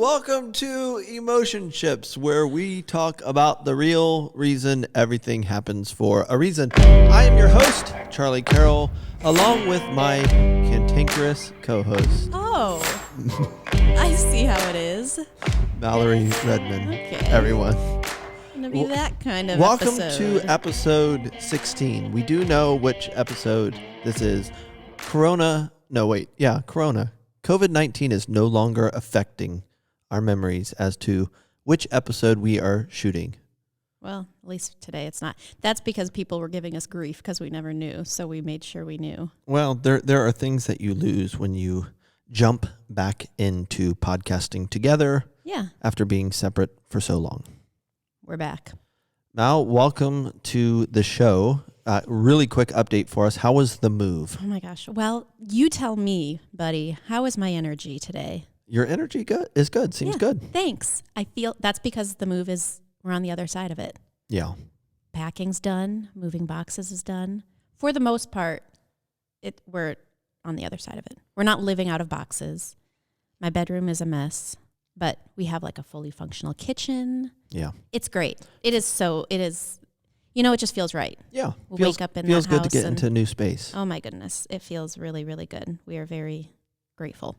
welcome to Emotion Chips, where we talk about the real reason everything happens for a reason. I am your host, Charlie Carroll, along with my cantankerous co-host. Oh, I see how it is. Mallory Redmond. Okay. Everyone. Gonna be that kind of Welcome episode. to episode 16. We do know which episode this is. Corona. COVID-19 is no longer affecting our memories as to which episode we are shooting. Well, at least today it's not. That's because people were giving us grief because we never knew, so we made sure we knew. Well, there are things that you lose when you jump back into podcasting together. Yeah. After being separate for so long. We're back. Mal, welcome to the show. Really quick update for us. How was the move? Oh my gosh. Well, you tell me, buddy, how is my energy today? Your energy is good. Seems good. Thanks. I feel that's because we're on the other side of it. Yeah. Packing's done. Moving boxes is done. For the most part, we're on the other side of it. We're not living out of boxes. My bedroom is a mess, but we have like a fully functional kitchen. Yeah. It's great. It is, it just feels right. Yeah. We'll wake up in feels that good house to get into a new space. Oh my goodness. It feels really, really good. We are very grateful.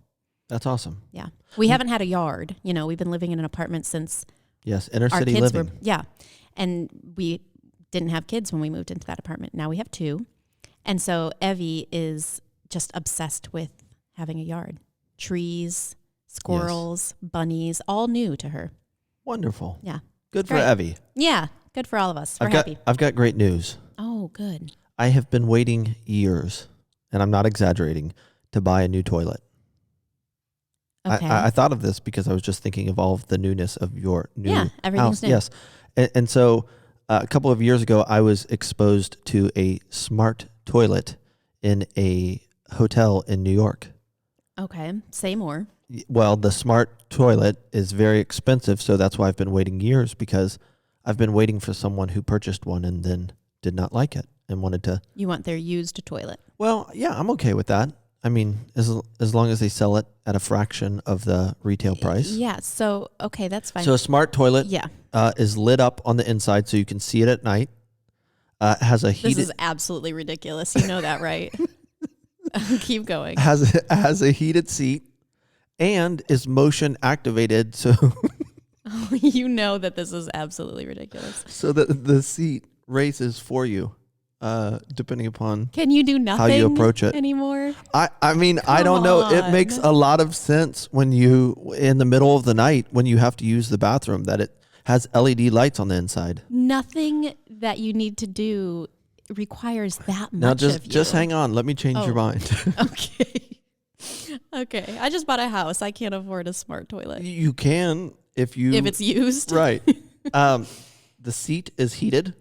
That's awesome. Yeah. We haven't had a yard. We've been living in an apartment since yes, inner our city kids living. And we didn't have kids when we moved into that apartment. Now we have 2. And so Evie is just obsessed with having a yard. Trees, squirrels, bunnies, all new to her. Wonderful. Yeah. Good for Evie. Yeah. Good for all of us. We're happy. I've got great news. Oh, good. I have been waiting years, and I'm not exaggerating, to buy a new toilet. Okay. I thought of this because I was just thinking of all of the newness of your new everything's house. new. Yes. And so a couple of years ago, I was exposed to a smart toilet in a hotel in New York. Okay. Say more. Well, the smart toilet is very expensive, so that's why I've been waiting years, because I've been waiting for someone who purchased one and then did not like it and wanted to. You want their used toilet. Well, yeah, I'm okay with that. I mean, as long as they sell it at a fraction of the retail price. Yeah. So, okay, that's fine. So a smart toilet Yeah. is lit up on the inside so you can see it at night. Has a heated. This is absolutely ridiculous. You know that, right? Keep going. Has a heated seat and is motion activated, so You know that this is absolutely ridiculous. so that the seat races for you, depending upon. Can you do nothing how you approach it anymore? I mean, I don't know. It makes a lot of sense when you, in the middle of the night, when you have to use the bathroom, that it has LED lights on the inside. Nothing that you need to do requires that much Now, of you. just hang on. Let me change your mind. Okay. Okay. I just bought a house. I can't afford a smart toilet. You can if it's used. Right. The seat is heated,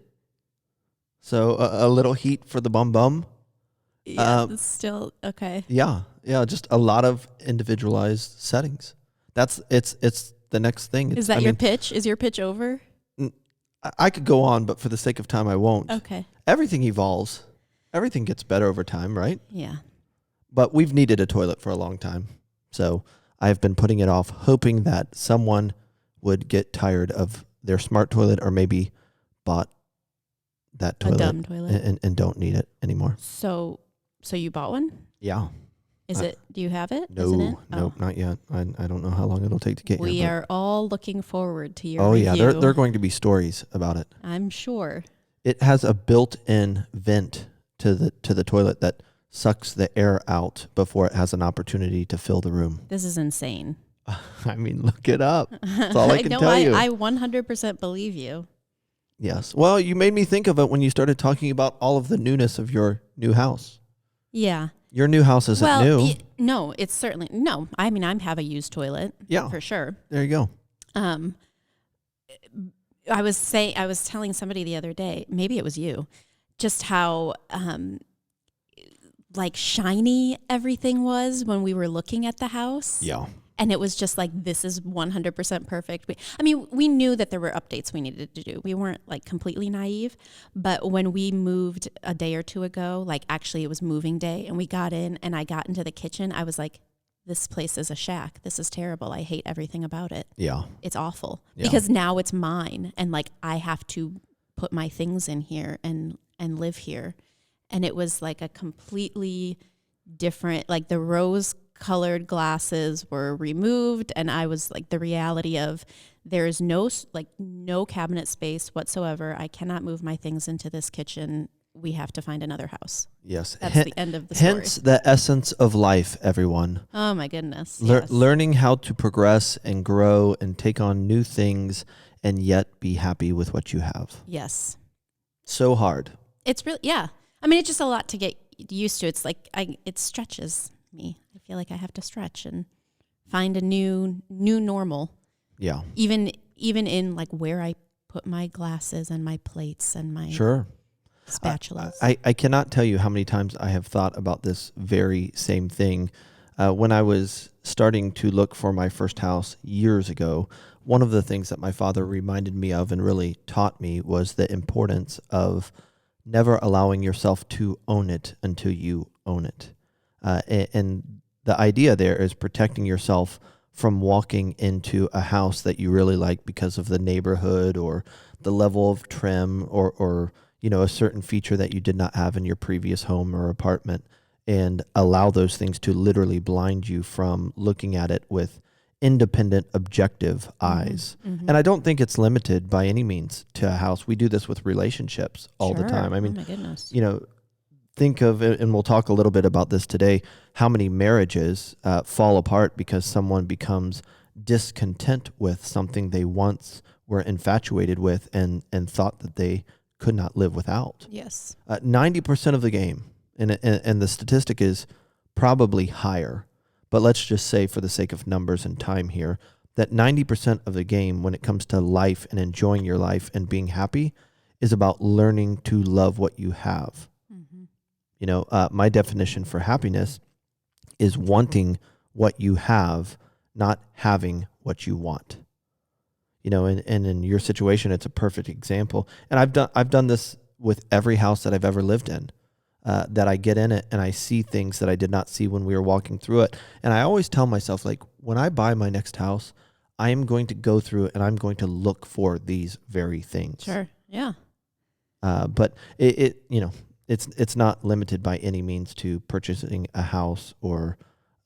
so a little heat for the bum. Yeah, it's still okay. Yeah, just a lot of individualized settings. It's the next thing. Is that your pitch? Is your pitch over? I could go on, but for the sake of time, I won't. Okay. Everything evolves. Everything gets better over time, right? Yeah. But we've needed a toilet for a long time, so I've been putting it off, hoping that someone would get tired of their smart toilet, or maybe bought that toilet, a dumb toilet, and don't need it anymore. So you bought one? Yeah. Do you have it? No, Isn't it? no, not yet. I don't know how long it'll take to get We here. are all looking forward to your Oh review. yeah, there are going to be stories about it. I'm sure. It has a built-in vent to the toilet that sucks the air out before it has an opportunity to fill the room. This is insane. I mean, look it up. That's all I can tell you. I 100% believe you. Yes. Well, you made me think of it when you started talking about all of the newness of your new house. Yeah. Your new house isn't new. No, it's certainly no. I mean, I have a used toilet. Yeah, for sure. There you go. I was telling somebody the other day, maybe it was you, just how like shiny everything was when we were looking at the house. Yeah. And it was just like, this is 100% perfect. We knew that there were updates we needed to do. We weren't like completely naive, but when we moved a day or two ago, like actually it was moving day, and we got in and I got into the kitchen, I was like, this place is a shack. This is terrible. I hate everything about it. Yeah. It's awful Yeah. because now it's mine. And like, I have to put my things in here and live here. And it was like a completely different, like the rose colored glasses were removed. And I was like, the reality of there is no cabinet space whatsoever. I cannot move my things into this kitchen. We have to find another house. Yes. That's the end of the story. Hence the essence of life, everyone. Oh my goodness. Yes. Learning how to progress and grow and take on new things and yet be happy with what you have. Yes. So hard. It's really, yeah. I mean, it's just a lot to get used to. It's like, it stretches me. I feel like I have to stretch and find a new normal. Yeah. Even in like where I put my glasses and my plates and my spatulas. I cannot tell you how many times I have thought about this very same thing. When I was starting to look for my first house years ago, one of the things that my father reminded me of and really taught me was the importance of never allowing yourself to own it until you own it. And the idea there is protecting yourself from walking into a house that you really like because of the neighborhood or the level of trim or a certain feature that you did not have in your previous home or apartment, and allow those things to literally blind you from looking at it with independent, objective eyes. Mm-hmm. And I don't think it's limited by any means to a house. We do this with relationships all the time. I mean, oh my goodness. Think of it, and we'll talk a little bit about this today, how many marriages fall apart because someone becomes discontent with something they once were infatuated with and thought that they could not live without. Yes. 90% of the game, and the statistic is probably higher, but let's just say for the sake of numbers and time here, that 90% of the game when it comes to life and enjoying your life and being happy is about learning to love what you have. Mm-hmm. My definition for happiness is wanting what you have, not having what you want. And in your situation, it's a perfect example. And I've done this with every house that I've ever lived in, that I get in it and I see things that I did not see when we were walking through it. And I always tell myself, like, when I buy my next house, I am going to go through it and I'm going to look for these very things. Sure. Yeah. But it's not limited by any means to purchasing a house or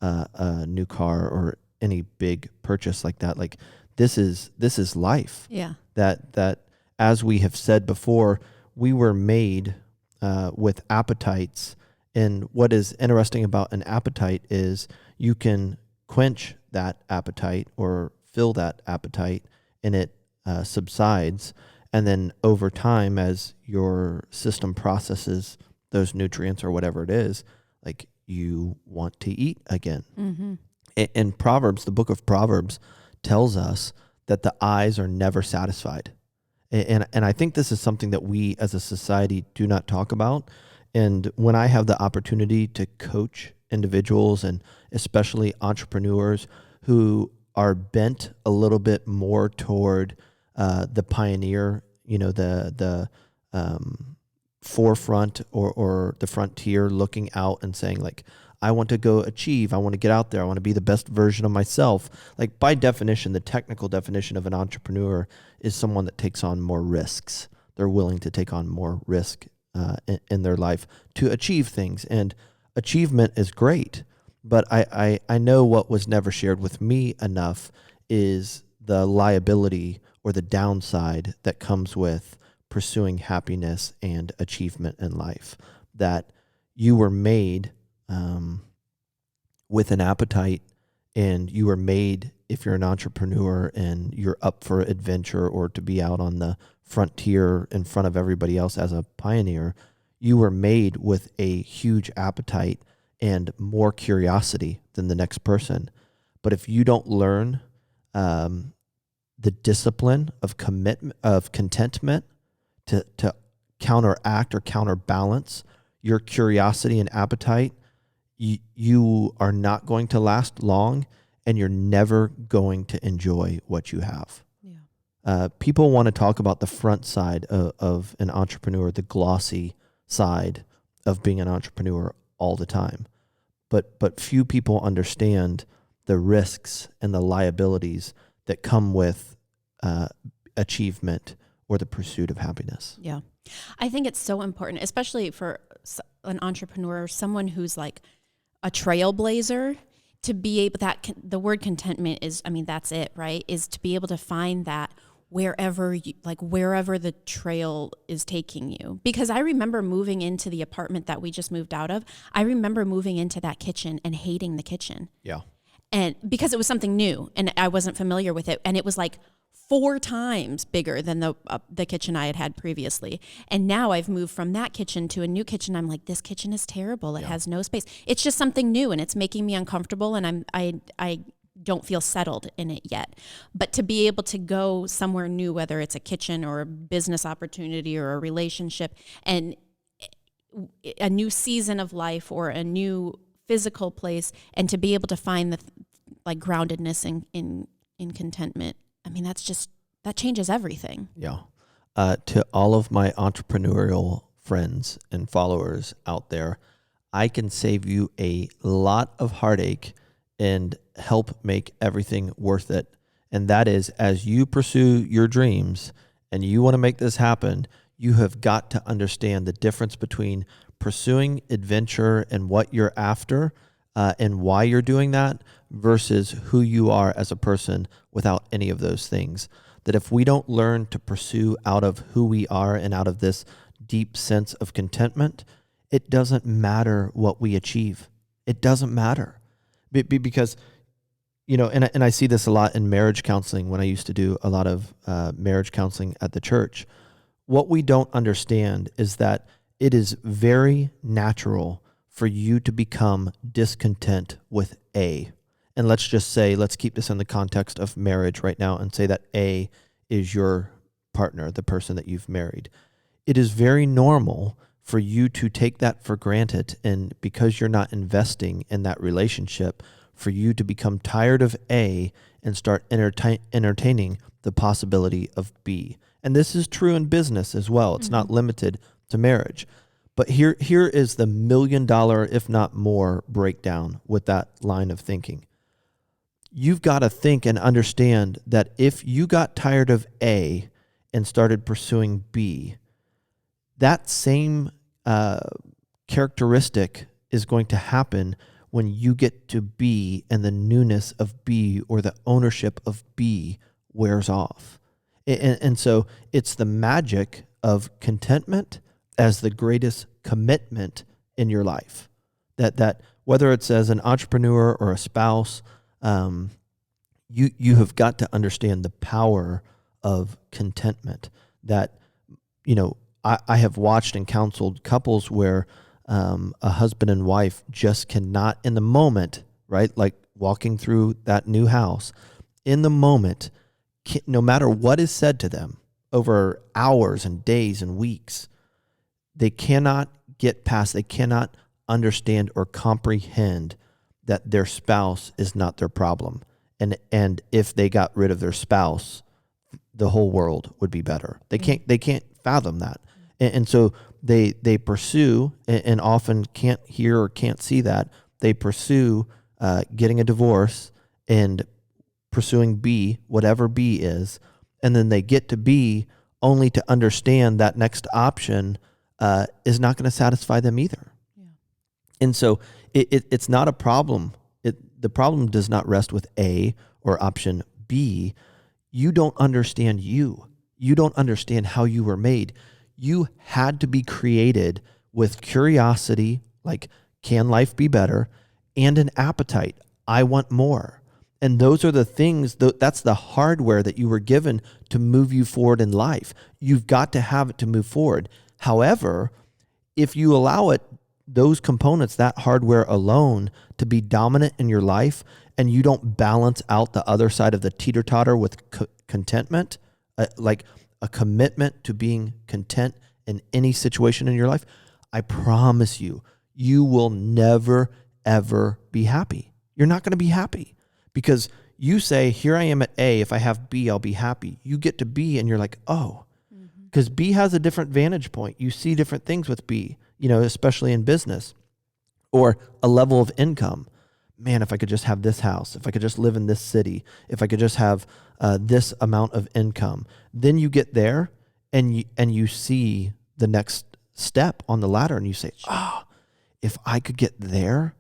a new car or any big purchase like that. Like, this is life. Yeah. That as we have said before, we were made with appetites. And what is interesting about an appetite is you can quench that appetite or fill that appetite and it subsides. And then over time, as your system processes those nutrients or whatever it is, like, you want to eat again. Mm-hmm. In Proverbs, the book of Proverbs tells us that the eyes are never satisfied. And I think this is something that we as a society do not talk about. And when I have the opportunity to coach individuals and especially entrepreneurs who are bent a little bit more toward the pioneer, the forefront or the frontier, looking out and saying, like, I want to go achieve. I want to get out there. I want to be the best version of myself. Like, by definition, the technical definition of an entrepreneur is someone that takes on more risks. They're willing to take on more risk in their life to achieve things. And achievement is great. But I know what was never shared with me enough is the liability or the downside that comes with pursuing happiness and achievement in life. That you were made with an appetite, and you were made, if you're an entrepreneur and you're up for adventure or to be out on the frontier in front of everybody else as a pioneer, you were made with a huge appetite and more curiosity than the next person. But if you don't learn the discipline of commitment, of contentment to counteract or counterbalance your curiosity and appetite, you are not going to last long, and you're never going to enjoy what you have. Yeah. People want to talk about the front side of an entrepreneur, the glossy side of being an entrepreneur all the time. but few people understand the risks and the liabilities that come with achievement or the pursuit of happiness. Yeah. I think it's so important, especially for an entrepreneur, someone who's like a trailblazer, to be able the word contentment is, I mean, that's it, right? Is to be able to find that wherever the trail is taking you. Because I remember moving into the apartment that we just moved out of. I remember moving into that kitchen and hating the kitchen. Yeah. And because it was something new and I wasn't familiar with it. And it was like 4 times bigger than the kitchen I had previously. And now I've moved from that kitchen to a new kitchen. I'm like, this kitchen is terrible. It has no space. It's just something new and it's making me uncomfortable, and I don't feel settled in it yet. But to be able to go somewhere new, whether it's a kitchen or a business opportunity or a relationship, and a new season of life or a new physical place, and to be able to find the like groundedness in contentment, I mean, that changes everything. Yeah. To all of my entrepreneurial friends and followers out there, I can save you a lot of heartache and help make everything worth it. And that is, as you pursue your dreams and you want to make this happen, you have got to understand the difference between pursuing adventure and what you're after and why you're doing that versus who you are as a person without any of those things. That if we don't learn to pursue out of who we are and out of this deep sense of contentment, it doesn't matter what we achieve. It doesn't matter. Because, you know, and I see this a lot in marriage counseling when I used to do a lot of marriage counseling at the church. What we don't understand is that it is very natural for you to become discontent with A. And let's just say, let's keep this in the context of marriage right now and say that A is your partner, the person that you've married. It is very normal for you to take that for granted, and because you're not investing in that relationship, for you to become tired of A and start entertaining the possibility of B. And this is true in business as well. It's not limited to marriage. But here is the $1 million, if not more, breakdown with that line of thinking. You've got to think and understand that if you got tired of A and started pursuing B, that same characteristic is going to happen when you get to B and the newness of B or the ownership of B wears off. And so it's the magic of contentment as the greatest commitment in your life. That whether it's as an entrepreneur or a spouse, you have got to understand the power of contentment. That, you know, I have watched and counseled couples where a husband and wife just cannot, in the moment, right, like walking through that new house, in the moment, no matter what is said to them over hours and days and weeks, they cannot get past, they cannot understand or comprehend that their spouse is not their problem. And if they got rid of their spouse, the whole world would be better. They can't fathom that. And so they pursue, and often can't hear or can't see that, they pursue getting a divorce and pursuing B, whatever B is, and then they get to B only to understand that next option is not going to satisfy them either. Yeah. And so it's not a problem. The problem does not rest with A or option B. You don't understand you. You don't understand how you were made. You had to be created with curiosity, like, can life be better, and an appetite. I want more. And those are the things, that's the hardware that you were given to move you forward in life. You've got to have it to move forward. However, if you allow it, those components, that hardware alone, to be dominant in your life, and you don't balance out the other side of the teeter-totter with contentment, like a commitment to being content in any situation in your life, I promise you, you will never, ever be happy. You're not going to be happy because you say, here I am at A. If I have B, I'll be happy. You get to B and you're like, oh, because B has a different vantage point. You see different things with B, you know, especially in business. or a level of income. Man, if I could just have this house, if I could just live in this city, if I could just have this amount of income, then you get there and you see the next step on the ladder and you say, if I could get there,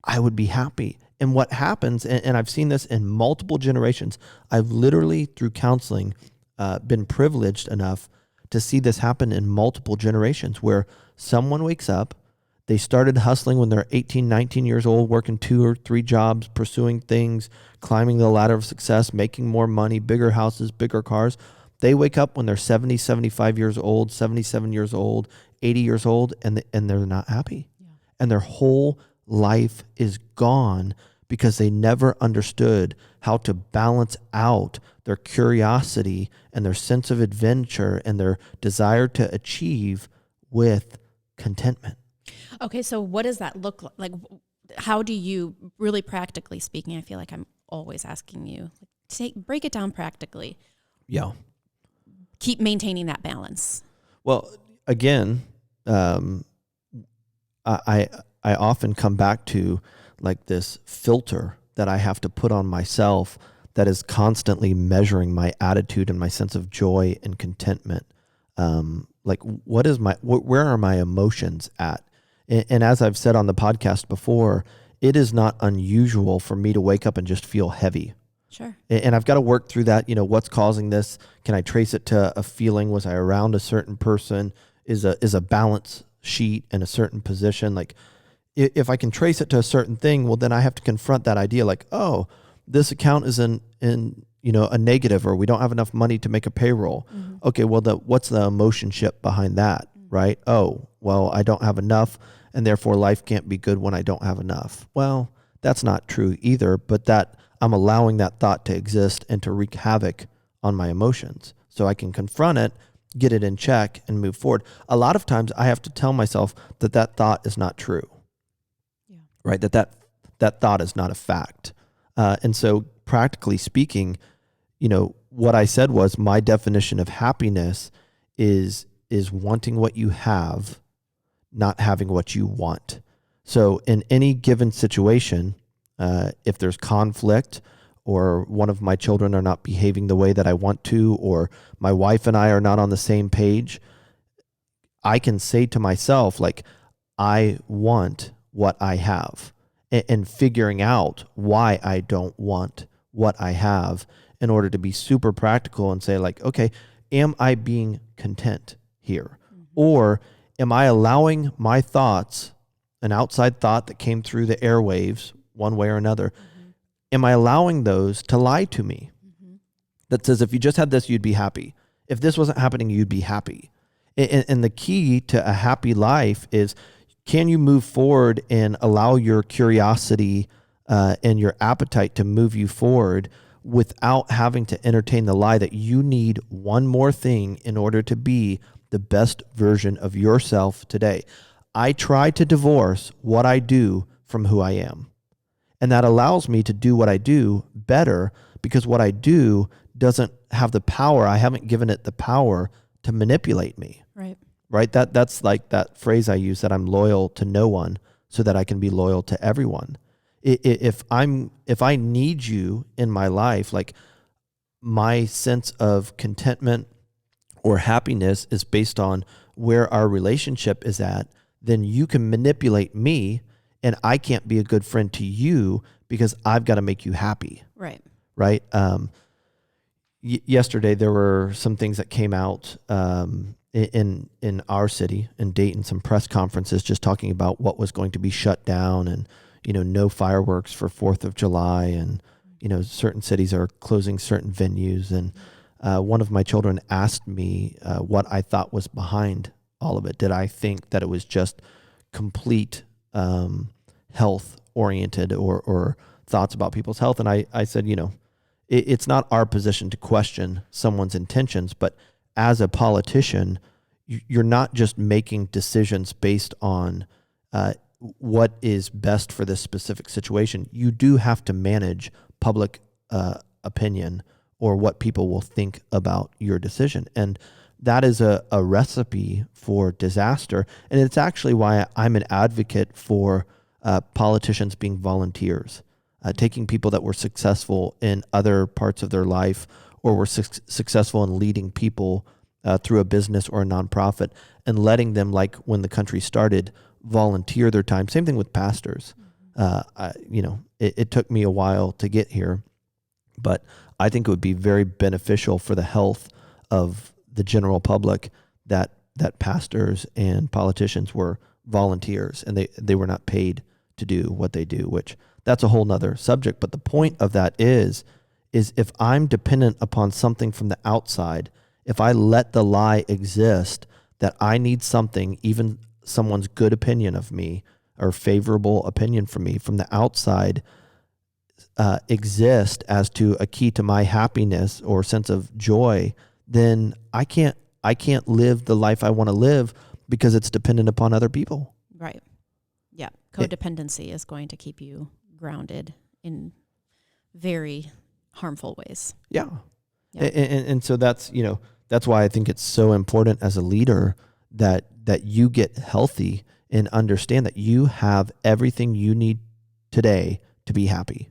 I would be happy. And what happens, and I've seen this in multiple generations, I've literally through counseling been privileged enough to see this happen in multiple generations where someone wakes up, they started hustling when they're 18, 19 years old, working 2 or 3 jobs, pursuing things, climbing the ladder of success, making more money, bigger houses, bigger cars. They wake up when they're 70, 75 years old, 77 years old, 80 years old, and they're not happy. Yeah. And their whole life is gone because they never understood how to balance out their curiosity and their sense of adventure and their desire to achieve with contentment. Okay, so what does that look like? Like, how do you, really practically speaking, I feel like I'm always asking you, break it down practically. Yeah. Keep maintaining that balance. Well, again, I often come back to like this filter that I have to put on myself that is constantly measuring my attitude and my sense of joy and contentment. Like where are my emotions at? And as I've said on the podcast before, it is not unusual for me to wake up and just feel heavy. Sure. And I've got to work through that. What's causing this? Can I trace it to a feeling? Was I around a certain person? Is a balance sheet in a certain position? Like if I can trace it to a certain thing, well, then I have to confront that idea like, oh, this account is in a negative, or we don't have enough money to make a payroll. Mm-hmm. Okay, well, what's the emotionship behind that, right? Oh, well, I don't have enough, and therefore life can't be good when I don't have enough. Well, that's not true either, but that I'm allowing that thought to exist and to wreak havoc on my emotions. So I can confront it, get it in check, and move forward. A lot of times I have to tell myself that thought is not true, right? That thought is not a fact. And so practically speaking, what I said was my definition of happiness is wanting what you have, not having what you want. So in any given situation, if there's conflict, or one of my children are not behaving the way that I want to, or my wife and I are not on the same page, I can say to myself, like, I want what I have, and figuring out why I don't want what I have in order to be super practical and say, like, okay, am I being content here? Mm-hmm. Or am I allowing my thoughts, an outside thought that came through the airwaves one way or another, am I allowing those to lie to me? Mm-hmm. That says, if you just had this, you'd be happy. If this wasn't happening, you'd be happy. And the key to a happy life is, can you move forward and allow your curiosity and your appetite to move you forward without having to entertain the lie that you need one more thing in order to be the best version of yourself today? I try to divorce what I do from who I am. And that allows me to do what I do better, because what I do doesn't have the power. I haven't given it the power to manipulate me. Right? That's like that phrase I use, that I'm loyal to no one so that I can be loyal to everyone. If I need you in my life, like, my sense of contentment or happiness is based on where our relationship is at, then you can manipulate me, and I can't be a good friend to you because I've got to make you happy. Right. Yesterday there were some things that came out in our city, in Dayton, some press conferences just talking about what was going to be shut down, and no fireworks for 4th of July, and certain cities are closing certain venues. And one of my children asked me what I thought was behind all of it. Did I think that it was just complete health oriented or thoughts about people's health? And I said, it's not our position to question someone's intentions, but as a politician, you're not just making decisions based on what is best for this specific situation. You do have to manage public opinion, or what people will think about your decision. And that is a recipe for disaster. And it's actually why I'm an advocate for politicians being volunteers, taking people that were successful in other parts of their life or were successful in leading people through a business or a nonprofit and letting them, like when the country started, volunteer their time. Same thing with pastors. It took me a while to get here, but I think it would be very beneficial for the health of the general public that pastors and politicians were volunteers and they were not paid to do what they do, which that's a whole nother subject. But the point of that is if I'm dependent upon something from the outside, if I let the lie exist that I need something, even someone's good opinion of me or favorable opinion from me from the outside, exist as to a key to my happiness or sense of joy, then I can't live the life I want to live because it's dependent upon other people. Right. Yeah. Codependency is going to keep you grounded in very harmful ways. Yeah. And so that's why I think it's so important as a leader that you get healthy and understand that you have everything you need today to be happy.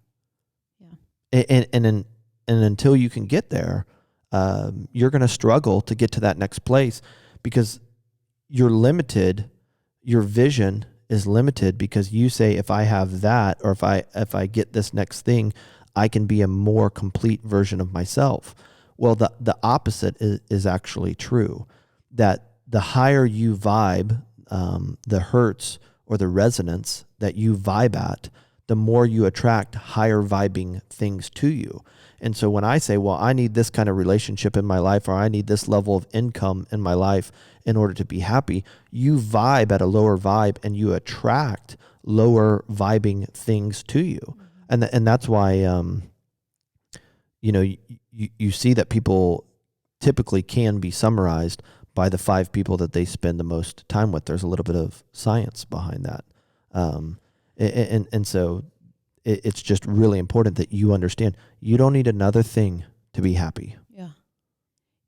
Yeah. And until you can get there, you're going to struggle to get to that next place because you're limited. Your vision is limited because you say, if I have that, or if I get this next thing, I can be a more complete version of myself. Well, the opposite is actually true, that the higher you vibe, the hertz or the resonance that you vibe at, the more you attract higher vibing things to you. And so when I say, well, I need this kind of relationship in my life, or I need this level of income in my life in order to be happy, you vibe at a lower vibe and you attract lower vibing things to you. Mm-hmm. And that's why, you see that people typically can be summarized by the 5 people that they spend the most time with. There's a little bit of science behind that. And so it's just really important that you understand you don't need another thing to be happy. Yeah.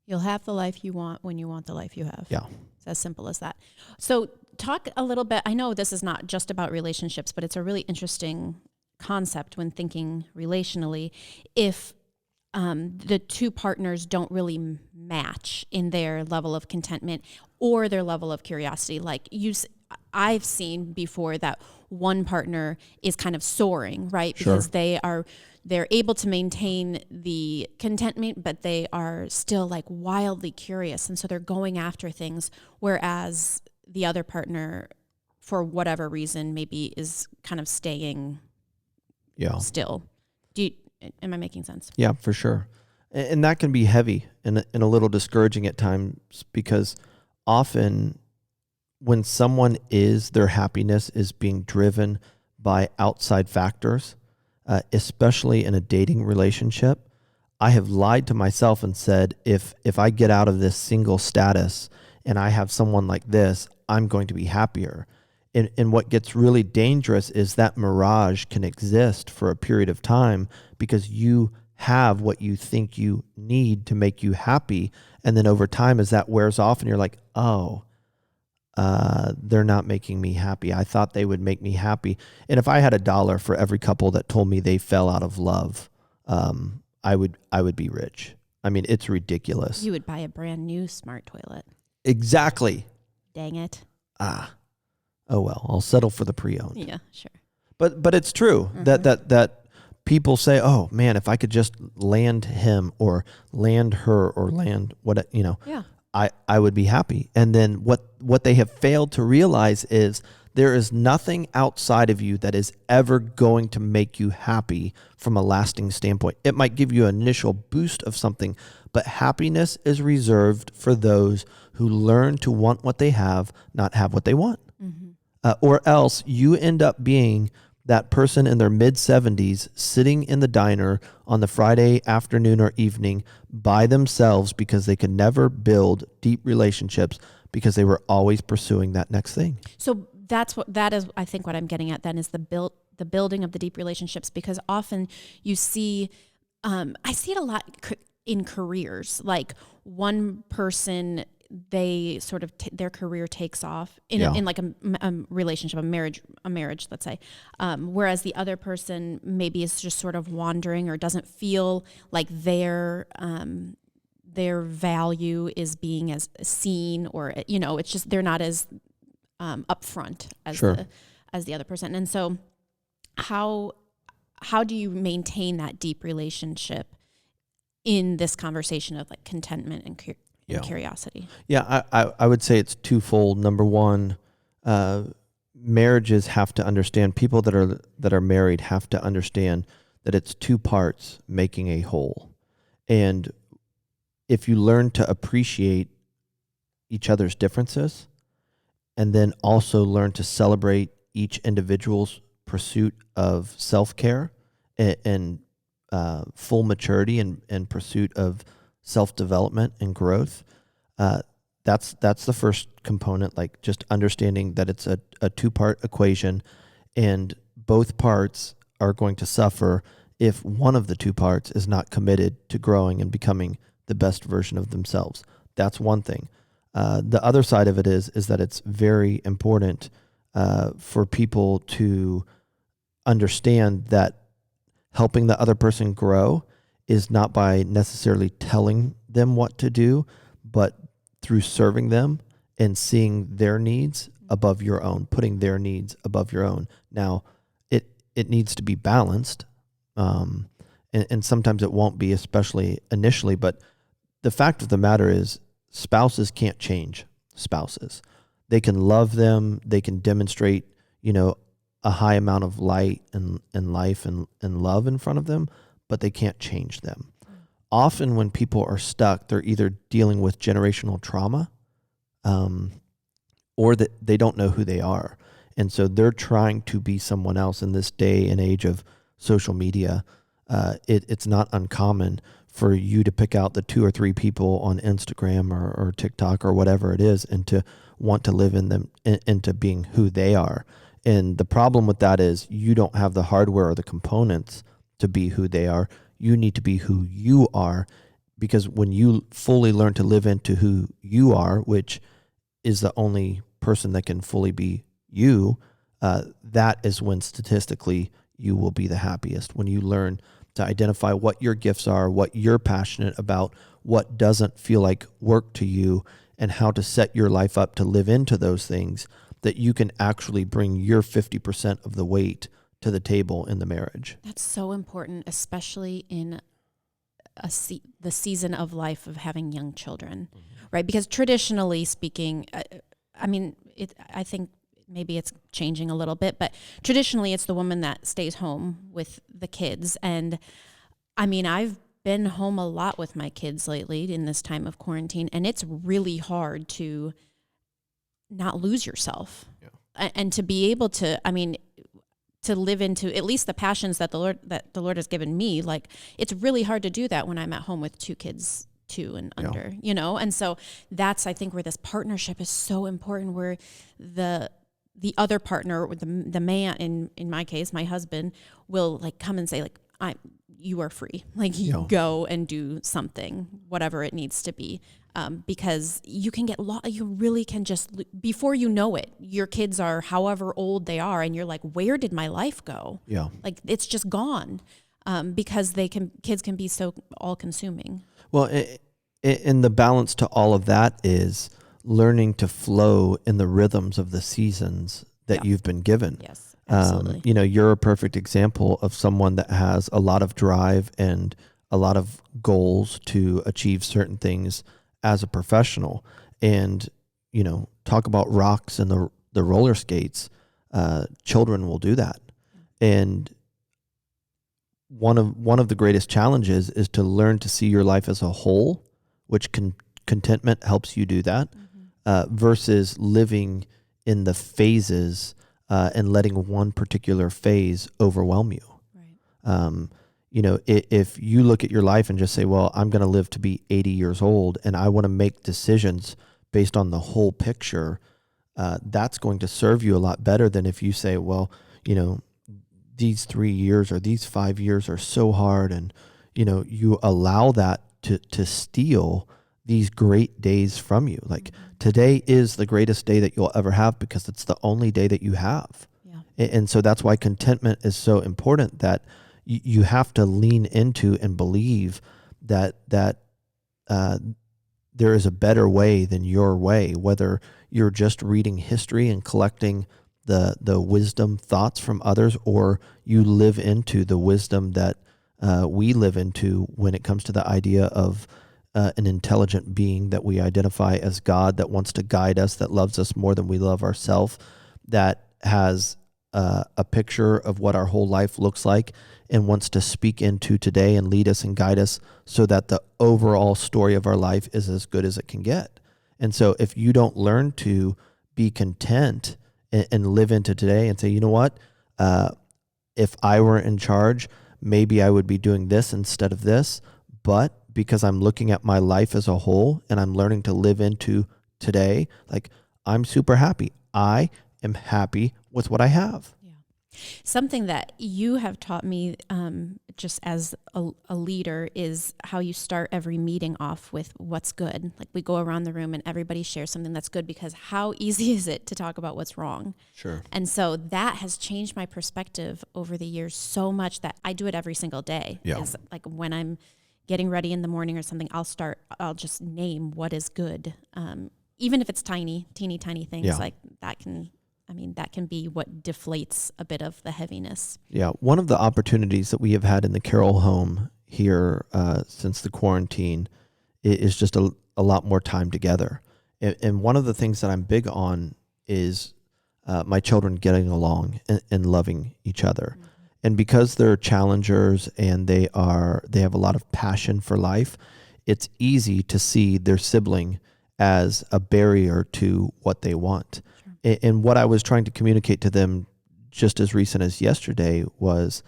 You'll have the life you want when you want the life you have. Yeah. It's as simple as that. So talk a little bit. I know this is not just about relationships, but it's a really interesting concept when thinking relationally. If the two partners don't really match in their level of contentment or their level of curiosity, like I've seen before that one partner is kind of soaring, right? Sure. Because they're able to maintain the contentment, but they are still like wildly curious. And so they're going after things. Whereas the other partner, for whatever reason, maybe is kind of staying still. Am I making sense? Yeah, for sure. And that can be heavy and a little discouraging at times, because often when their happiness is being driven by outside factors, especially in a dating relationship, I have lied to myself and said, if I get out of this single status and I have someone like this, I'm going to be happier. And what gets really dangerous is that mirage can exist for a period of time because you have what you think you need to make you happy. And then over time, as that wears off and you're like, they're not making me happy. I thought they would make me happy. And if I had $1 for every couple that told me they fell out of love, I would be rich. I mean, it's ridiculous. You would buy a brand new smart toilet. Exactly. Dang it. Oh well, I'll settle for the pre-owned. Yeah, sure. But it's true that people say, oh man, if I could just land him or land her or land what, Yeah. I would be happy. And then what they have failed to realize is there is nothing outside of you that is ever going to make you happy from a lasting standpoint. It might give you an initial boost of something, but happiness is reserved for those who learn to want what they have, not have what they want. Mm-hmm. Or else you end up being that person in their mid-70s sitting in the diner on the Friday afternoon or evening by themselves because they could never build deep relationships because they were always pursuing that next thing. So that is I think what I'm getting at then is the building of the deep relationships, because often you see I see it a lot in careers. Like one person, they sort of their career takes off in like a relationship, a marriage, let's say, whereas the other person maybe is just sort of wandering or doesn't feel like their value is being as seen, or it's just they're not as upfront as the other person. And so how do you maintain that deep relationship in this conversation of like contentment and curiosity? Yeah, I would say it's twofold. Number one, marriages have to understand, people that are married have to understand that it's two parts making a whole. And if you learn to appreciate each other's differences, and then also learn to celebrate each individual's pursuit of self-care and full maturity and pursuit of self-development and growth, that's the first component, like just understanding that it's a two-part equation, and both parts are going to suffer if one of the two parts is not committed to growing and becoming the best version of themselves. That's one thing. The other side of it is that it's very important for people to understand that helping the other person grow is not by necessarily telling them what to do, but through serving them and seeing their needs above your own, putting their needs above your own. Now, it needs to be balanced, and sometimes it won't be, especially initially, but the fact of the matter is spouses can't change spouses. They can love them, they can demonstrate, a high amount of light and life and love in front of them, but they can't change them. Often when people are stuck, they're either dealing with generational trauma, or that they don't know who they are. And so they're trying to be someone else in this day and age of social media. It's not uncommon for you to pick out the 2 or 3 people on Instagram or TikTok or whatever it is, and to want to live in them into being who they are. And the problem with that is you don't have the hardware or the components to be who they are. You need to be who you are, because when you fully learn to live into who you are, which is the only person that can fully be you, that is when statistically you will be the happiest. When you learn to identify what your gifts are, what you're passionate about, what doesn't feel like work to you, and how to set your life up to live into those things, that you can actually bring your 50% of the weight to the table in the marriage. That's so important, especially in the season of life of having young children, right? Because traditionally speaking, I think maybe it's changing a little bit, but traditionally it's the woman that stays home with the kids. And I've been home a lot with my kids lately in this time of quarantine, and it's really hard to not lose yourself, and to be able to, to live into at least the passions that the Lord has given me. Like, it's really hard to do that when I'm at home with 2 kids, 2 and under, and so that's, I think, where this partnership is so important, where the other partner, or the man, in my case, my husband, will like come and say, like, you are free. Like, you go and do something, whatever it needs to be. Because you can get you really can just, before you know it, your kids are however old they are, and you're like, where did my life go? Yeah. Like, it's just gone. Because kids can be so all consuming. Well, and the balance to all of that is learning to flow in the rhythms of the seasons that you've been given. Yes, absolutely. You're a perfect example of someone that has a lot of drive and a lot of goals to achieve certain things as a professional. And, talk about rocks and the roller skates. Children will do that. And one of the greatest challenges is to learn to see your life as a whole, which contentment helps you do that, versus living in the phases and letting one particular phase overwhelm you. Right. If you look at your life and just say, well, I'm going to live to be 80 years old, and I want to make decisions based on the whole picture, that's going to serve you a lot better than if you say, well, these 3 years or these 5 years are so hard, and you allow that to steal these great days from you. Like today is the greatest day that you'll ever have because it's the only day that you have. Yeah. And so that's why contentment is so important, that you have to lean into and believe that there is a better way than your way, whether you're just reading history and collecting the wisdom thoughts from others, or you live into the wisdom that we live into when it comes to the idea of an intelligent being that we identify as God, that wants to guide us, that loves us more than we love ourselves, that has a picture of what our whole life looks like and wants to speak into today and lead us and guide us so that the overall story of our life is as good as it can get. And so if you don't learn to be content and live into today and say, you know what, if I were in charge, maybe I would be doing this instead of this, but because I'm looking at my life as a whole and I'm learning to live into today, like I'm super happy. I am happy with what I have. Yeah. Something that you have taught me just as a leader is how you start every meeting off with what's good. Like we go around the room and everybody shares something that's good, because how easy is it to talk about what's wrong? Sure. And so that has changed my perspective over the years so much that I do it every single day. Yeah. Is like when I'm getting ready in the morning or something, I'll just name what is good. Even if it's teeny tiny things, like that can be what deflates a bit of the heaviness. Yeah. One of the opportunities that we have had in the Carroll home here since the quarantine is just a lot more time together. And one of the things that I'm big on is my children getting along and loving each other. Mm-hmm. And because they're challengers and they have a lot of passion for life, it's easy to see their sibling as a barrier to what they want. Sure. And what I was trying to communicate to them just as recent as yesterday was,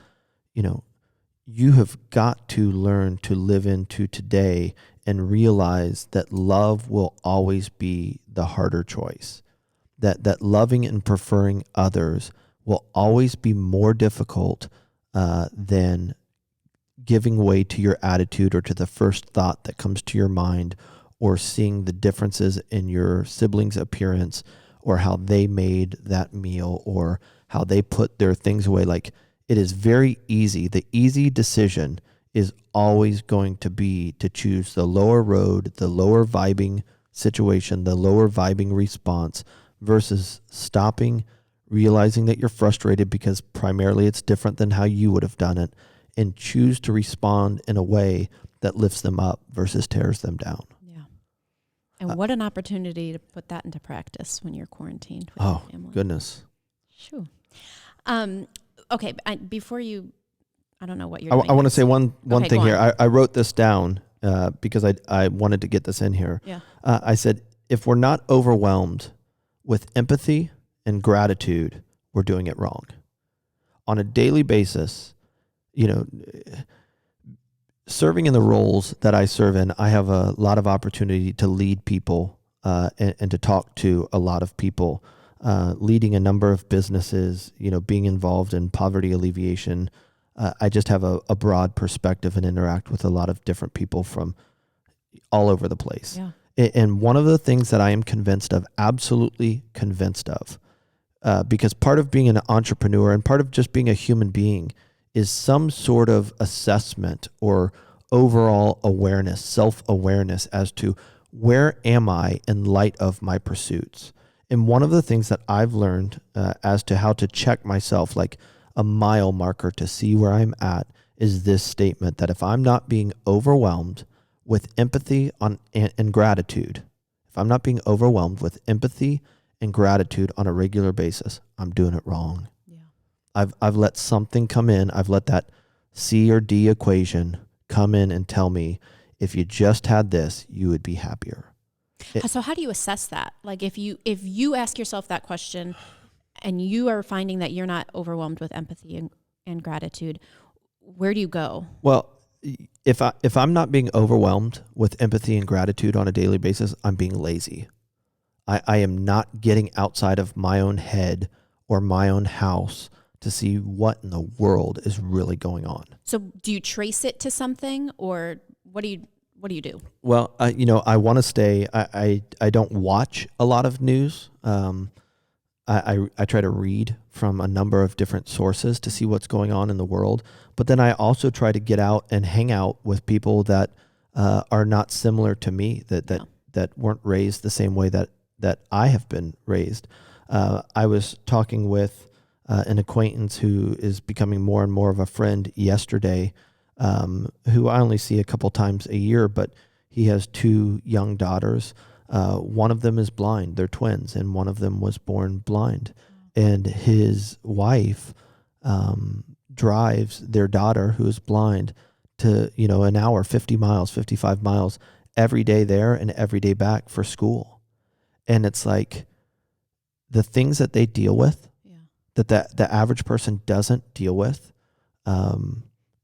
you have got to learn to live into today and realize that love will always be the harder choice. That loving and preferring others will always be more difficult than giving way to your attitude or to the first thought that comes to your mind, or seeing the differences in your siblings' appearance, or how they made that meal, or how they put their things away. Like, it is very easy. The easy decision is always going to be to choose the lower road, the lower vibing situation, the lower vibing response, versus stopping, realizing that you're frustrated because primarily it's different than how you would have done it, and choose to respond in a way that lifts them up versus tears them down. Yeah. And what an opportunity to put that into practice when you're quarantined with your family. Oh, goodness. Sure. Okay, before you, I don't know what you're doing. I want to say one thing here. I wrote this down because I wanted to get this in here. Yeah. I said, if we're not overwhelmed with empathy and gratitude, we're doing it wrong. On a daily basis, serving in the roles that I serve in, I have a lot of opportunity to lead people and to talk to a lot of people, leading a number of businesses, being involved in poverty alleviation. I just have a broad perspective and interact with a lot of different people from all over the place. Yeah. And one of the things that I am absolutely convinced of, because part of being an entrepreneur and part of just being a human being is some sort of assessment or overall awareness, self-awareness as to where am I in light of my pursuits. And one of the things that I've learned as to how to check myself, like a mile marker to see where I'm at, is this statement that if I'm not being overwhelmed with empathy and gratitude, if I'm not being overwhelmed with empathy and gratitude on a regular basis, I'm doing it wrong. Yeah. I've let something come in. I've let that C or D equation come in and tell me, if you just had this, you would be happier. So how do you assess that? Like if you ask yourself that question and you are finding that you're not overwhelmed with empathy and gratitude, where do you go? Well, if I'm not being overwhelmed with empathy and gratitude on a daily basis, I'm being lazy. I am not getting outside of my own head or my own house to see what in the world is really going on. So do you trace it to something, or what do you what do you do? Well, I want to stay. I don't watch a lot of news. I try to read from a number of different sources to see what's going on in the world. But then I also try to get out and hang out with people that are not similar to me, that weren't raised the same way that I have been raised. I was talking with an acquaintance who is becoming more and more of a friend yesterday, who I only see a couple times a year, but he has 2 young daughters. One of them is blind. They're twins, and one of them was born blind. And his wife drives their daughter, who is blind, to, an hour, 50 miles, 55 miles every day there and every day back for school. And it's like the things that they deal with, that the average person doesn't deal with,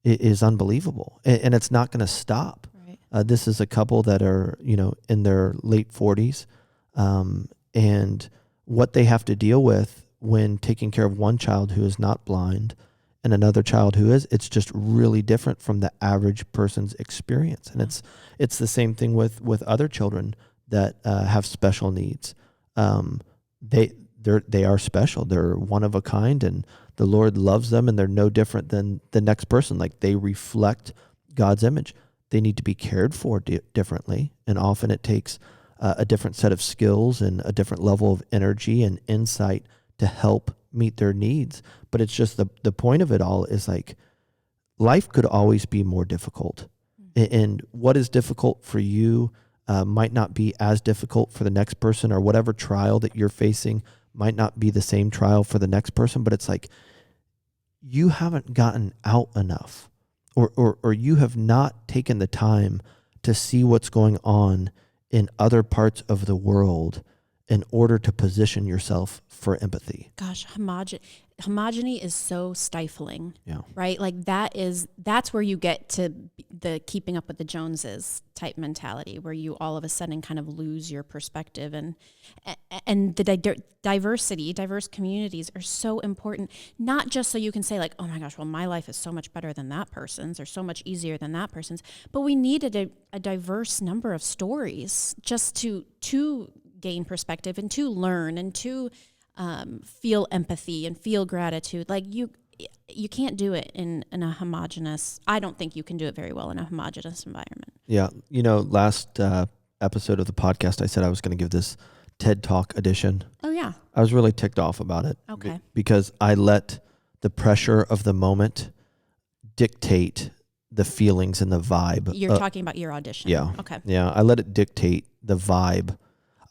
is unbelievable. And it's not going to stop. This is a couple that are, in their late 40s, and what they have to deal with when taking care of one child who is not blind and another child who is, it's just really different from the average person's experience. And it's the same thing with other children that have special needs. They are special. They're one of a kind, and the Lord loves them, and they're no different than the next person. Like, they reflect God's image. They need to be cared for differently, and often it takes a different set of skills and a different level of energy and insight to help meet their needs. But it's just the point of it all is, like, life could always be more difficult. And what is difficult for you might not be as difficult for the next person, or whatever trial that you're facing might not be the same trial for the next person. But it's like, you haven't gotten out enough. Or you have not taken the time to see what's going on in other parts of the world in order to position yourself for empathy. Gosh, homogeny is so stifling, Yeah. right? Like, that's where you get to the keeping up with the Joneses type mentality, where you all of a sudden kind of lose your perspective. And the diverse communities are so important, not just so you can say, like, oh my gosh, well, my life is so much better than that person's, or so much easier than that person's, but we need a diverse number of stories just to gain perspective and to learn and to feel empathy and feel gratitude. Like, you can't do it in a homogenous. I don't think you can do it very well in a homogenous environment. Yeah. Last episode of the podcast, I said I was going to give this TED Talk edition. Oh, yeah. I was really ticked off about it. Okay. Because I let the pressure of the moment dictate the feelings and the vibe. You're talking about your audition. Yeah. Okay. Yeah. I let it dictate the vibe.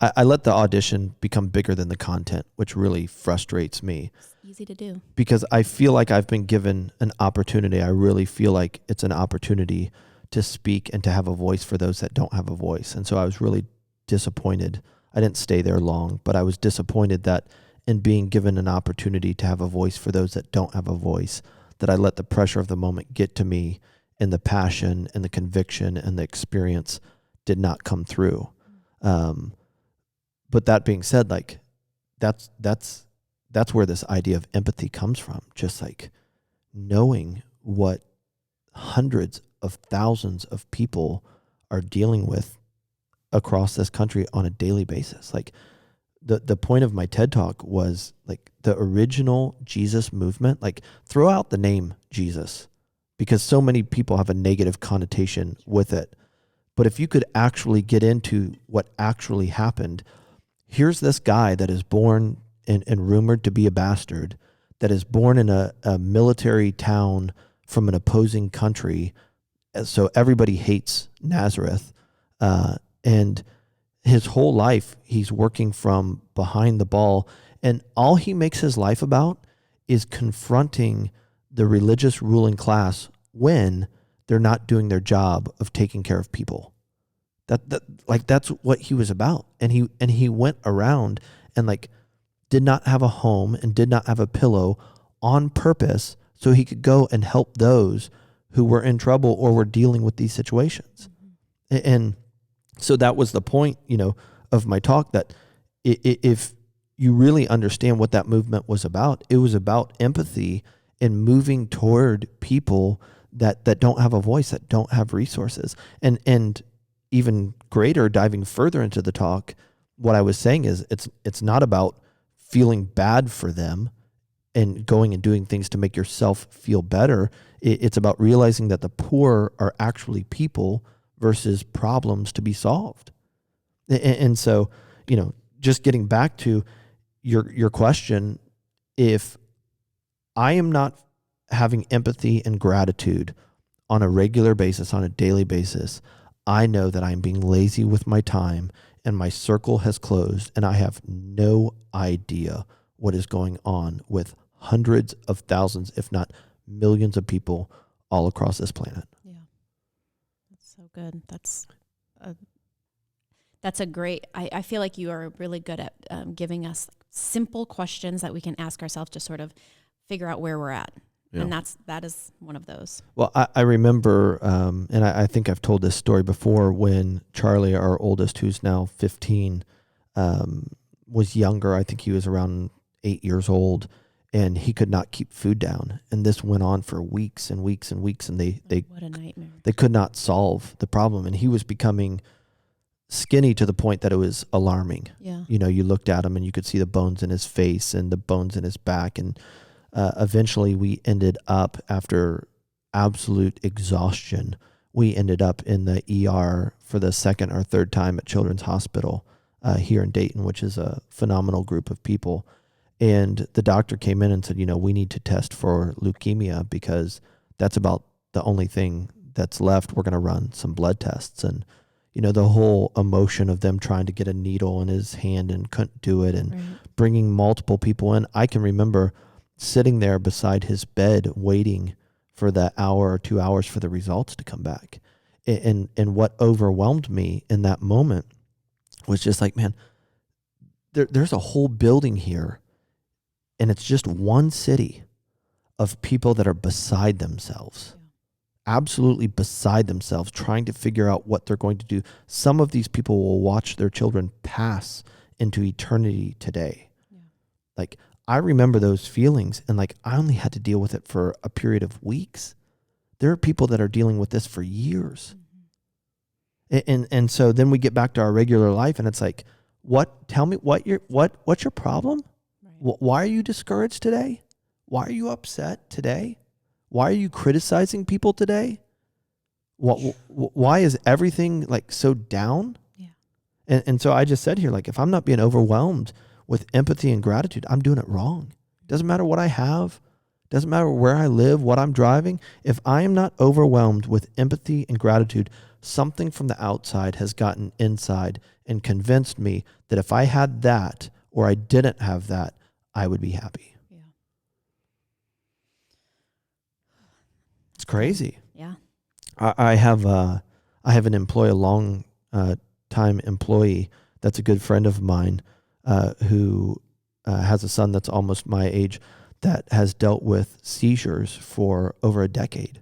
I let the audition become bigger than the content, which really frustrates me. It's easy to do. Because I feel like I've been given an opportunity. I really feel like it's an opportunity to speak and to have a voice for those that don't have a voice. And so I was really disappointed. I didn't stay there long, but I was disappointed that in being given an opportunity to have a voice for those that don't have a voice, that I let the pressure of the moment get to me, and the passion and the conviction and the experience did not come through. But that being said, like, that's where this idea of empathy comes from. Just like knowing what hundreds of thousands of people are dealing with across this country on a daily basis. Like, the point of my TED Talk was, like, the original Jesus movement. Like, throw out the name Jesus, because so many people have a negative connotation with it. But if you could actually get into what actually happened, here's this guy that is born and rumored to be a bastard, that is born in a military town from an opposing country. So everybody hates Nazareth. And his whole life, he's working from behind the ball. And all he makes his life about is confronting the religious ruling class when they're not doing their job of taking care of people. That's what he was about. And he went around and, like, did not have a home and did not have a pillow on purpose so he could go and help those who were in trouble or were dealing with these situations. Mm-hmm. And so that was the point, of my talk, that if you really understand what that movement was about, it was about empathy and moving toward people that don't have a voice, that don't have resources. And even greater, diving further into the talk, what I was saying is it's not about feeling bad for them and going and doing things to make yourself feel better. It's about realizing that the poor are actually people versus problems to be solved. And so, just getting back to your question, if I am not having empathy and gratitude on a regular basis, on a daily basis, I know that I'm being lazy with my time and my circle has closed and I have no idea what is going on with hundreds of thousands, if not millions of people all across this planet. Yeah. That's so good. That's a great, I feel like you are really good at giving us simple questions that we can ask ourselves to sort of figure out where we're at. Yeah. And that is one of those. Well, I remember, and I think I've told this story before, when Charlie, our oldest, who's now 15, was younger. I think he was around 8 years old, and he could not keep food down. And this went on for weeks and weeks and weeks, and they what a nightmare. They could not solve the problem. And he was becoming skinny to the point that it was alarming. Yeah. You looked at him and you could see the bones in his face and the bones in his back. And eventually we ended up, after absolute exhaustion, we ended up in the ER for the second or third time at Children's Hospital here in Dayton, which is a phenomenal group of people. And the doctor came in and said, we need to test for leukemia because that's about the only thing that's left. We're going to run some blood tests. And, the whole emotion of them trying to get a needle in his hand and couldn't do it, and bringing multiple people in. I can remember sitting there beside his bed waiting for the hour or 2 hours for the results to come back. And what overwhelmed me in that moment was just like, man, there's a whole building here, and it's just one city of people that are beside themselves, absolutely beside themselves, trying to figure out what they're going to do. Some of these people will watch their children pass into eternity today. Yeah. Like, I remember those feelings, and I only had to deal with it for a period of weeks. There are people that are dealing with this for years. Mm-hmm. And so then we get back to our regular life, and it's like, tell me what's your problem? Right. Why are you discouraged today? Why are you upset today? Why are you criticizing people today? Why is everything so down? Yeah. And so I just said here, if I'm not being overwhelmed with empathy and gratitude, I'm doing it wrong. Doesn't matter what I have. Doesn't matter where I live, what I'm driving. If I am not overwhelmed with empathy and gratitude, something from the outside has gotten inside and convinced me that if I had that or I didn't have that, I would be happy. Yeah. It's crazy. Yeah. I have an employee, a long time employee that's a good friend of mine, who has a son that's almost my age that has dealt with seizures for over a decade.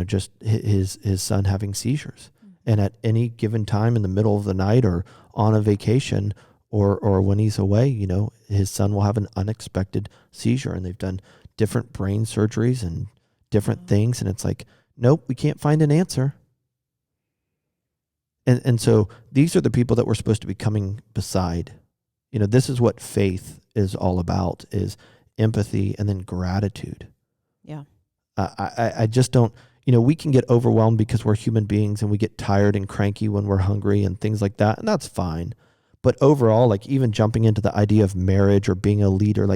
Just his son having seizures. Mm-hmm. And at any given time in the middle of the night or on a vacation or when he's away, his son will have an unexpected seizure, and they've done different brain surgeries and different things. And it's like, nope, we can't find an answer. And so these are the people that we're supposed to be coming beside. This is what faith is all about, is empathy and then gratitude. Yeah. I just don't, we can get overwhelmed because we're human beings and we get tired and cranky when we're hungry and things like that. And that's fine. But overall, even jumping into the idea of marriage or being a leader,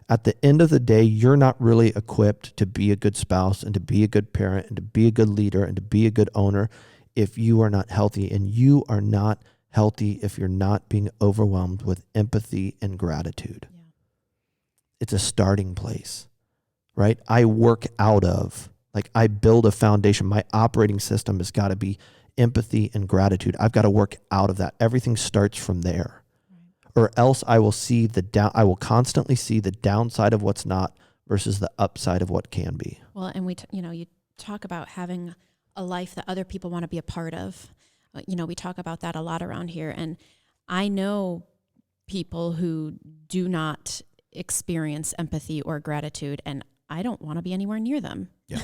at the end of the day, you're not really equipped to be a good spouse and to be a good parent and to be a good leader and to be a good owner if you are not healthy. And you are not healthy if you're not being overwhelmed with empathy and gratitude. Yeah. It's a starting place, right? I work out of, I build a foundation. My operating system has got to be empathy and gratitude. I've got to work out of that. Everything starts from there. Right. Or else I will constantly see the downside of what's not versus the upside of what can be. Well, and you talk about having a life that other people want to be a part of. We talk about that a lot around here. And I know people who do not experience empathy or gratitude. And I don't want to be anywhere near them. Yeah.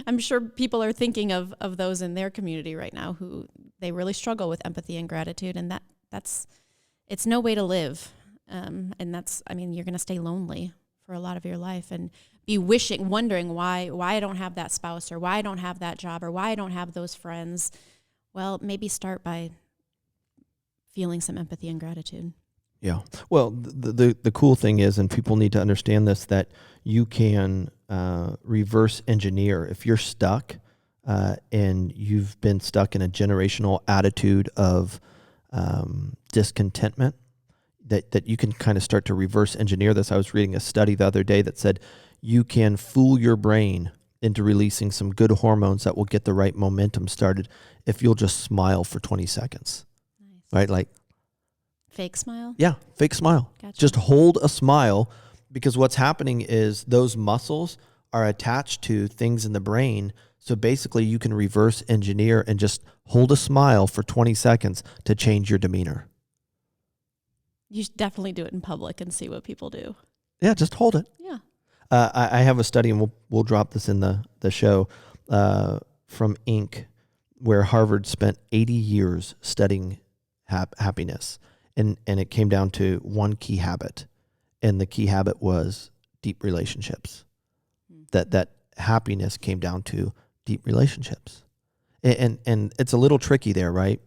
I'm sure people are thinking of those in their community right now who they really struggle with empathy and gratitude, and it's no way to live. And you're going to stay lonely for a lot of your life and be wondering why I don't have that spouse, or why I don't have that job, or why I don't have those friends. Well, maybe start by feeling some empathy and gratitude. Yeah. Well, the cool thing is, and people need to understand this, that you can reverse engineer. If you're stuck and you've been stuck in a generational attitude of discontentment, that you can kind of start to reverse engineer this. I was reading a study the other day that said you can fool your brain into releasing some good hormones that will get the right momentum started if you'll just smile for 20 seconds. Nice. Right? Like, fake smile? Yeah, fake smile. Gotcha. Just hold a smile, because what's happening is those muscles are attached to things in the brain. So basically you can reverse engineer and just hold a smile for 20 seconds to change your demeanor. You should definitely do it in public and see what people do. Yeah, just hold it. Yeah. I have a study, and we'll drop this in the show, from Inc., where Harvard spent 80 years studying happiness. And it came down to one key habit, and the key habit was deep relationships. That happiness came down to deep relationships, and it's a little tricky there, right?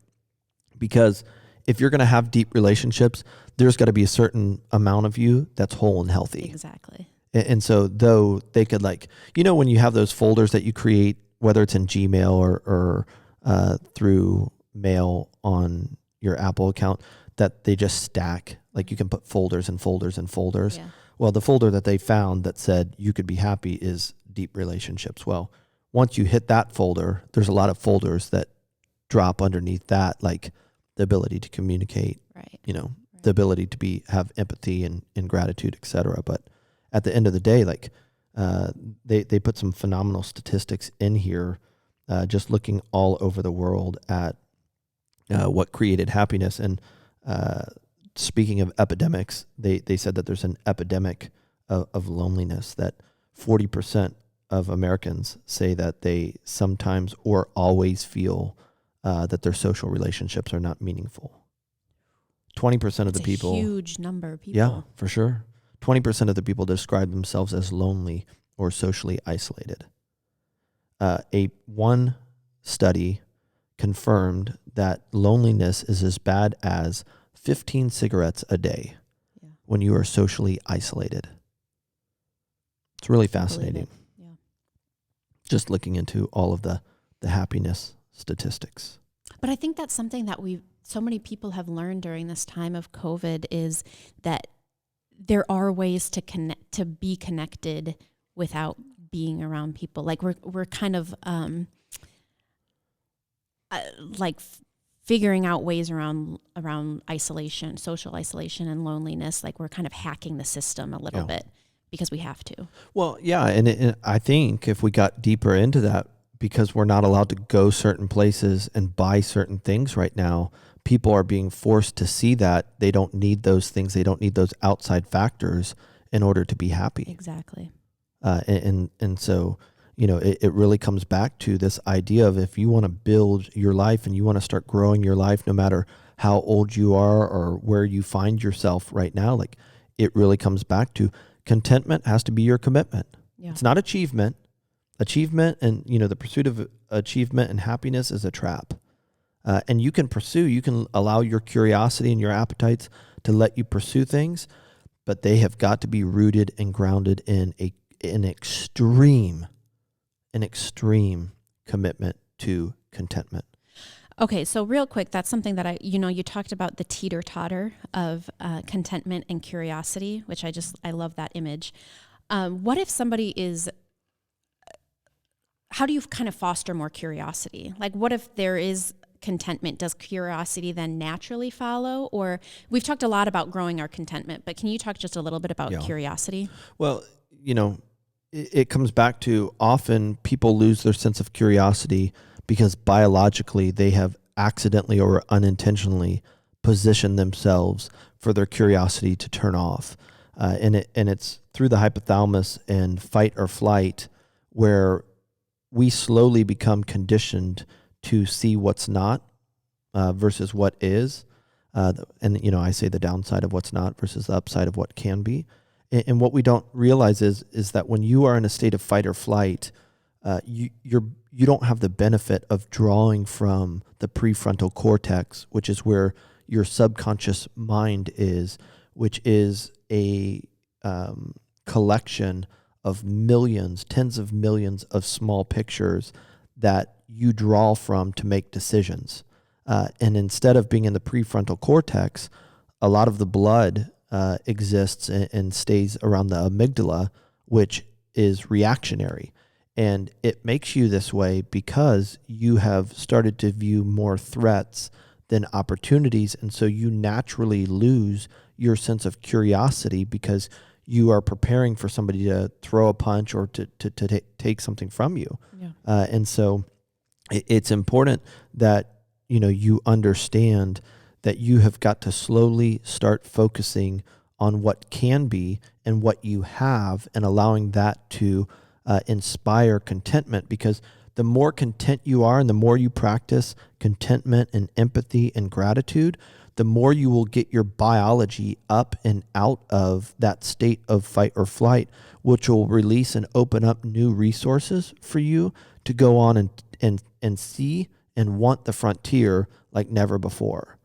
Because if you're going to have deep relationships, there's got to be a certain amount of you that's whole and healthy. Exactly. And so, though they could, like, when you have those folders that you create, whether it's in Gmail or through mail on your Apple account, that they just stack, like you can put folders and folders and folders. Yeah. Well, the folder that they found that said you could be happy is deep relationships. Well, once you hit that folder, there's a lot of folders that drop underneath that, like the ability to communicate, right. The ability to have empathy and gratitude, et cetera. But at the end of the day, like they put some phenomenal statistics in here, just looking all over the world at what created happiness. And speaking of epidemics, they said that there's an epidemic of loneliness, that 40% of Americans say that they sometimes or always feel that their social relationships are not meaningful. 20% of the people. It's a huge number of people. Yeah, for sure. 20% of the people describe themselves as lonely or socially isolated. One study confirmed that loneliness is as bad as 15 cigarettes a day when you are socially isolated. It's really fascinating. Yeah. Just looking into all of the happiness statistics. But I think that's something that so many people have learned during this time of COVID, is that there are ways to be connected without being around people. Like we're kind of figuring out ways around isolation, social isolation, and loneliness. Like we're kind of hacking the system a little bit because we have to. Well, yeah, and I think if we got deeper into that, because we're not allowed to go certain places and buy certain things right now, people are being forced to see that they don't need those things. They don't need those outside factors in order to be happy. Exactly. And so, it really comes back to this idea of, if you want to build your life and you want to start growing your life, no matter how old you are or where you find yourself right now, like, it really comes back to contentment has to be your commitment. Yeah. It's not achievement. Achievement and, the pursuit of achievement and happiness is a trap. And you can allow your curiosity and your appetites to let you pursue things, but they have got to be rooted and grounded in an extreme commitment to contentment. Okay, so real quick, that's something that you talked about the teeter-totter of contentment and curiosity, which I love that image. What if somebody is... How do you kind of foster more curiosity? Like, what if there is contentment? Does curiosity then naturally follow? Or we've talked a lot about growing our contentment, but can you talk just a little bit about curiosity? Well, it comes back to, often people lose their sense of curiosity because biologically they have accidentally or unintentionally positioned themselves for their curiosity to turn off. and it's through the hypothalamus and fight or flight where we slowly become conditioned to see what's not versus what is. And, you know, I say the downside of what's not versus the upside of what can be. And what we don't realize is that when you are in a state of fight or flight, you don't have the benefit of drawing from the prefrontal cortex, which is where your subconscious mind is, which is a collection of millions, tens of millions of small pictures that you draw from to make decisions. And instead of being in the prefrontal cortex, a lot of the blood exists and stays around the amygdala, which is reactionary. And it makes you this way because you have started to view more threats than opportunities. And so you naturally lose your sense of curiosity because you are preparing for somebody to throw a punch or to take something from you. Yeah. And so it's important that, you know, you understand that you have got to slowly start focusing on what can be and what you have and allowing that to inspire contentment, because the more content you are and the more you practice contentment and empathy and gratitude, the more you will get your biology up and out of that state of fight or flight, which will release and open up new resources for you to go on and see and want the frontier like never before.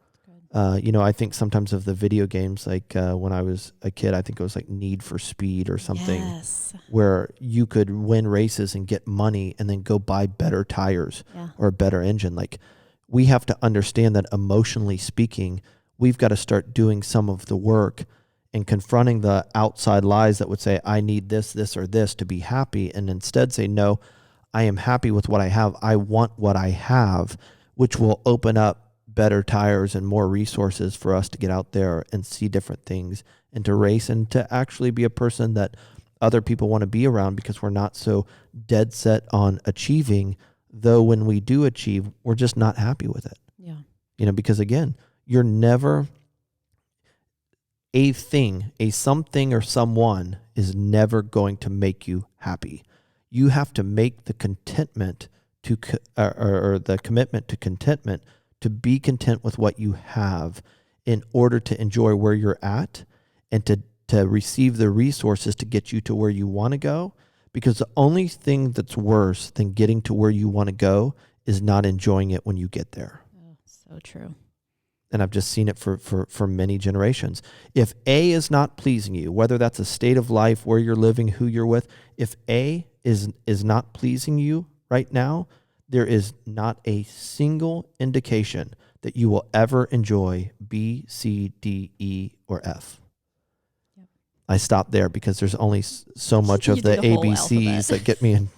You know, I think sometimes of the video games, like when I was a kid, I think it was like Need for Speed or something, yes, where you could win races and get money and then go buy better tires or a better engine. Like, we have to understand that emotionally speaking, we've got to start doing some of the work and confronting the outside lies that would say, I need this, this, or this to be happy. And instead say, no, I am happy with what I have. I want what I have, which will open up better tires and more resources for us to get out there and see different things and to race and to actually be a person that other people want to be around, because we're not so dead set on achieving, though when we do achieve, we're just not happy with it. Yeah. You know, because again, you're never a thing, a something or someone is never going to make you happy. You have to make the contentment to or the commitment to contentment, to be content with what you have in order to enjoy where you're at and to receive the resources to get you to where you want to go. Because the only thing that's worse than getting to where you want to go is not enjoying it when you get there. Oh, so true. And I've just seen it for many generations. If A is not pleasing you, whether that's a state of life, where you're living, who you're with, if A is not pleasing you right now, there is not a single indication that you will ever enjoy B, C, D, E, or F. Yep. I stopped there because there's only so much of the ABCs that get me in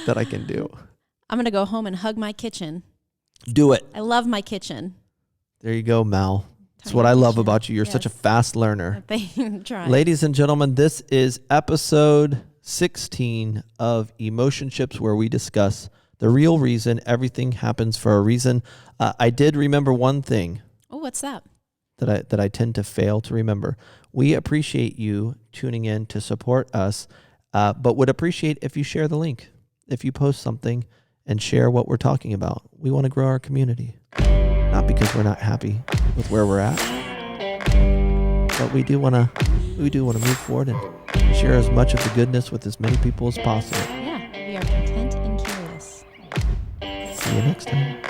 that I can do. I'm going to go home and hug my kitchen. Do it. I love my kitchen. There you go, Mal. That's what I love about you. You're such a fast learner. Ladies and gentlemen, this is episode 16 of Emotionships, where we discuss the real reason everything happens for a reason. I did remember one thing. Oh, what's that? That I tend to fail to remember. We appreciate you tuning in to support us, but would appreciate if you share the link, if you post something and share what we're talking about. We want to grow our community, not because we're not happy with where we're at, but we do want to move forward and share as much of the goodness with as many people as possible. Yeah, we are content and curious. See you next time.